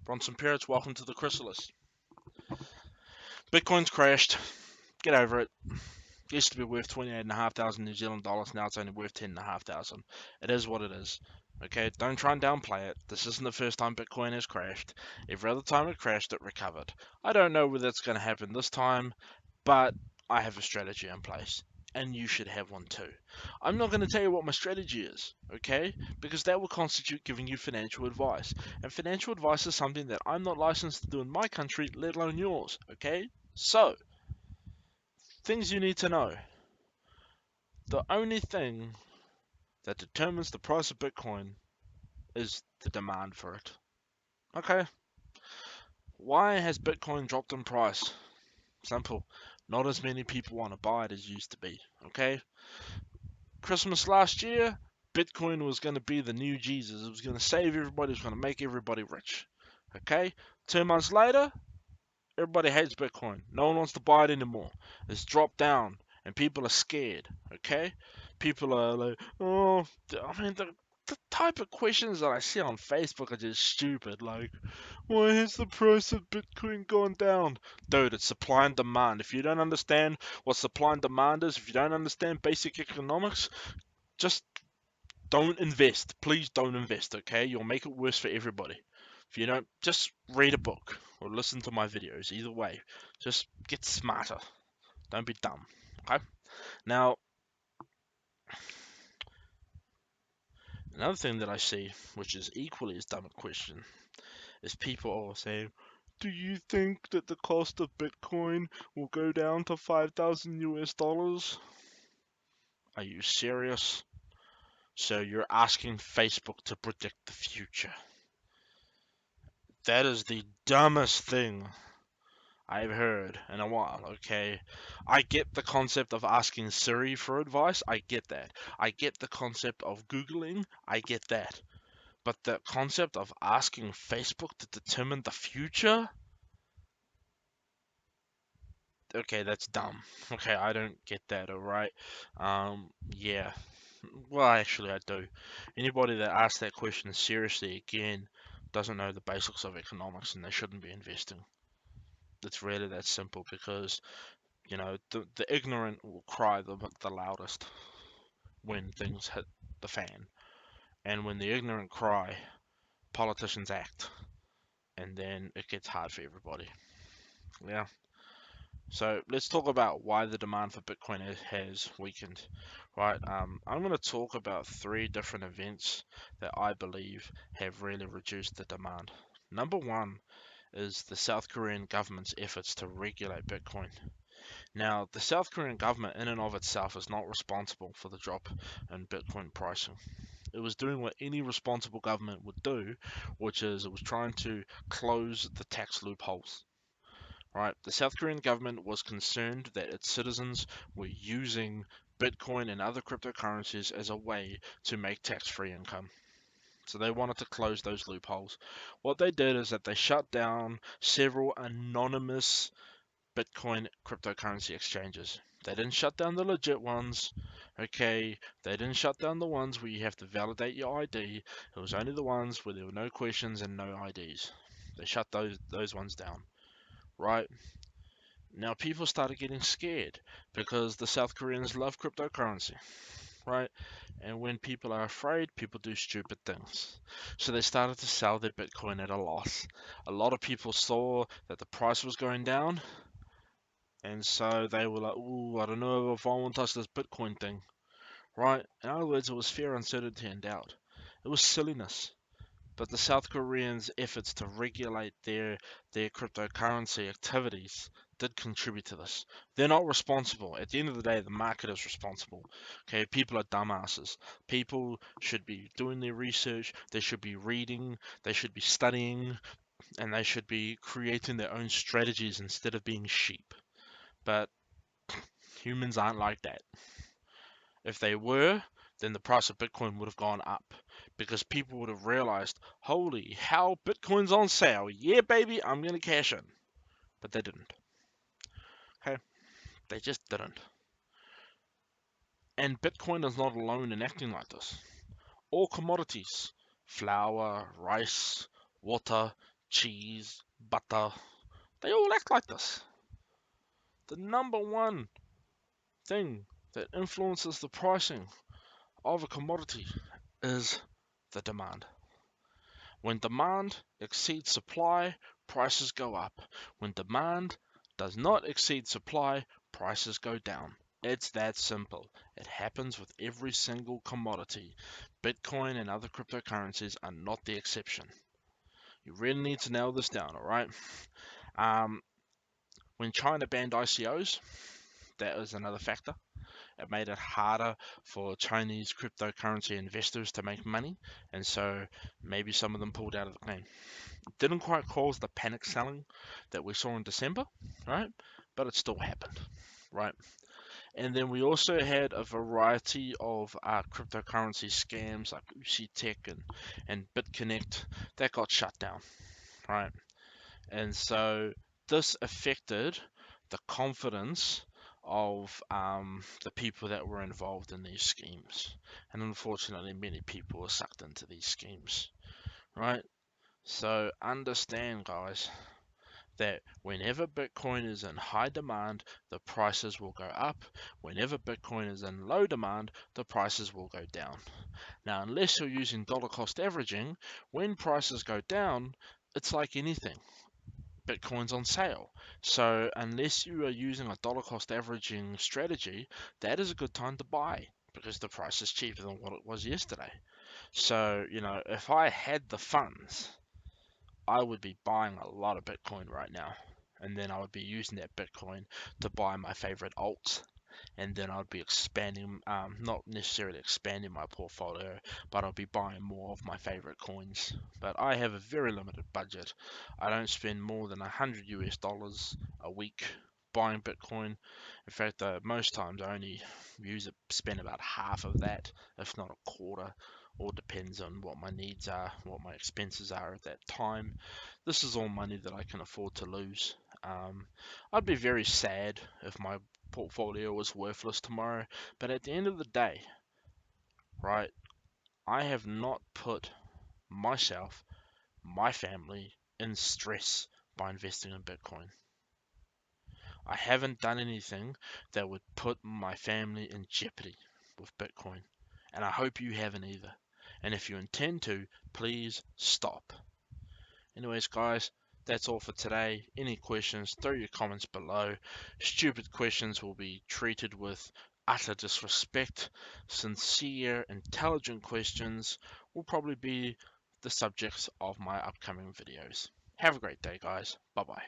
Bronson Perich, welcome to the Chrysalis. Bitcoin's crashed. Get over it. It used to be worth 28,500 New Zealand dollars. Now it's only worth 10,500. It is what it is. Okay, don't try and downplay it. This isn't the first time Bitcoin has crashed. Every other time it crashed, it recovered. I don't know whether it's going to happen this time, but I have a strategy in place. And you should have one too. I'm not going to tell you what my strategy is, okay? Because that will constitute giving you financial advice. And financial advice is something that I'm not licensed to do in my country, let alone yours, okay? So, things you need to know. The only thing that determines the price of Bitcoin is the demand for it. Okay? Why has Bitcoin dropped in price? Simple. Not as many people want to buy it as used to be. Okay? Christmas last year, Bitcoin was going to be the new Jesus. It was going to save everybody. It was going to make everybody rich. Okay? 2 months later, everybody hates Bitcoin. No one wants to buy it anymore. It's dropped down, and people are scared. Okay? People are like, oh, I mean, the type of questions that I see on Facebook are just stupid. Like, why has the price of Bitcoin gone down? Dude, it's supply and demand. If you don't understand what supply and demand is, if you don't understand basic economics, just don't invest. Please don't invest, okay? You'll make it worse for everybody. If you don't, just read a book or listen to my videos. Either way, just get smarter. Don't be dumb, okay? Now, another thing that I see, which is equally as dumb a question, is people all saying, do you think that the cost of Bitcoin will go down to 5,000 US dollars? Are you serious? So you're asking Facebook to predict the future. That is the dumbest thing I've heard in a while, okay? I get the concept of asking Siri for advice, I get that. I get the concept of Googling, I get that. But the concept of asking Facebook to determine the future? Okay, that's dumb. Okay, I don't get that, alright? Yeah. Well, actually, I do. Anybody that asks that question seriously, again, doesn't know the basics of economics and they shouldn't be investing. It's really that simple because, the ignorant will cry the loudest when things hit the fan. And when the ignorant cry, politicians act. And then it gets hard for everybody. Yeah. So let's talk about why the demand for Bitcoin has weakened. Right. I'm going to talk about three different events that I believe have really reduced the demand. Number one is the South Korean government's efforts to regulate Bitcoin. Now, the South Korean government in and of itself is not responsible for the drop in Bitcoin pricing. It was doing what any responsible government would do, which is it was trying to close the tax loopholes. Right? The South Korean government was concerned that its citizens were using Bitcoin and other cryptocurrencies as a way to make tax-free income. So they wanted to close those loopholes. What they did is that they shut down several anonymous Bitcoin cryptocurrency exchanges. They didn't shut down the legit ones, okay? They didn't shut down the ones where you have to validate your ID. It was only the ones where there were no questions and no IDs. They shut those ones down, right? Now people started getting scared because the South Koreans love cryptocurrency, right? And when people are afraid, people do stupid things. So they started to sell their Bitcoin at a loss. A lot of people saw that the price was going down, and so they were like, "Ooh, I don't know if I want to touch this Bitcoin thing," right? In other words, it was fear, uncertainty, and doubt. It was silliness. But the South Koreans' efforts to regulate their cryptocurrency activities did contribute to this. They're not responsible. At the end of the day, the market is responsible. Okay, people are dumbasses. People should be doing their research, they should be reading, they should be studying, and they should be creating their own strategies instead of being sheep. But humans aren't like that. If they were, then the price of Bitcoin would have gone up because people would have realized, holy hell, Bitcoin's on sale. Yeah, baby, I'm going to cash in. But they didn't. Okay? They just didn't. And Bitcoin is not alone in acting like this. All commodities, flour, rice, water, cheese, butter, they all act like this. The number one thing that influences the pricing of a commodity is the demand. When demand exceeds supply, prices go up. When demand does not exceed supply, prices go down. It's that simple. It happens with every single commodity. Bitcoin and other cryptocurrencies are not the exception. You really need to nail this down, alright? Um, when China banned ICOs, that was another factor. It made it harder for Chinese cryptocurrency investors to make money, and so maybe some of them pulled out of the game. It didn't quite cause the panic selling that we saw in December, right? But it still happened, right? And then we also had a variety of cryptocurrency scams like UCTech and BitConnect that got shut down, right? And so this affected the confidence of the people that were involved in these schemes. And unfortunately, many people were sucked into these schemes, right? So understand, guys, that whenever Bitcoin is in high demand, the prices will go up. Whenever Bitcoin is in low demand, the prices will go down. Now, unless you're using dollar cost averaging, when prices go down, it's like anything. Bitcoin's on sale. So unless you are using a dollar cost averaging strategy, that is a good time to buy because the price is cheaper than what it was yesterday. So, if I had the funds, I would be buying a lot of Bitcoin right now. And then I would be using that Bitcoin to buy my favorite alts, and then I'd be expanding, not necessarily expanding my portfolio, but I'll be buying more of my favorite coins. But I have a very limited budget. I don't spend more than $100 a week buying Bitcoin. In fact, most times I only spend about half of that, if not a quarter. All depends on what my needs are, what my expenses are at that time. This is all money that I can afford to lose. I'd be very sad if my portfolio was worthless tomorrow, but at the end of the day, right, I have not put myself, my family, in stress by investing in Bitcoin. I haven't done anything that would put my family in jeopardy with Bitcoin, and I hope you haven't either. And if you intend to, please stop. Anyways, guys, that's all for today. Any questions, throw your comments below. Stupid questions will be treated with utter disrespect. Sincere, intelligent questions will probably be the subjects of my upcoming videos. Have a great day, guys. Bye bye.